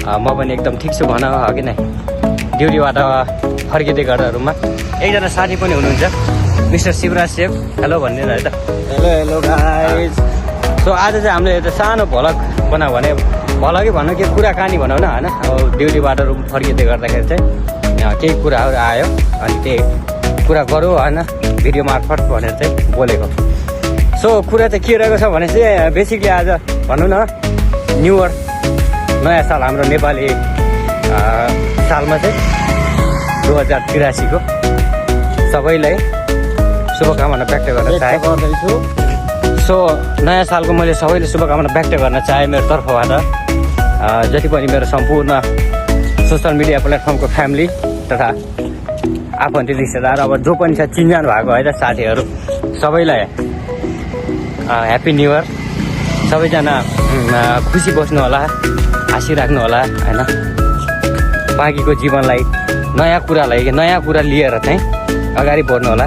म पनि एकदम ठिक छु भन हो कि नै ड्युटीबाट फर्किँदै गर्दा रुममा एकजना साथी पनि हुनुहुन्छ मिस्टर शिवराज सेफ हेलो भनिदिनु है त हेलो हेलो गाइस। सो आज चाहिँ हामीले एउटा सानो भ्लग बनाऊ भने भ्लगै भनौँ के कुराकानी भनौँ न होइन अब ड्युटीबाट रुम फर्किँदै गर्दाखेरि चाहिँ केही कुराहरू आयो अनि त्यही कुरा गरौँ होइन भिडियो मार्फत भनेर चाहिँ बोलेको। सो कुरा चाहिँ के रहेको छ भने चाहिँ बेसिकली आज भनौँ न न्यु इयर नयाँ साल हाम्रो नेपाली सालमा चाहिँ 2083 को सबैलाई शुभकामना व्यक्त गर्न चाहेँ। सो नयाँ सालको मैले सबैले शुभकामना व्यक्त गर्न चाहेँ मेरो तर्फबाट जति पनि मेरो सम्पूर्ण सोसल मिडिया प्लेटफर्मको फ्यामिली तथा आफन्ती रिश्तेदार अब जो पनि छ चिनजान भएको है त साथीहरू सबैलाई ह्याप्पी न्यु इयर। सबैजना खुसी बस्नु होला हाँसिराख्नु होला होइन बाँकीको जीवनलाई नयाँ कुरा लिएर चाहिँ अगाडि बढ्नु होला।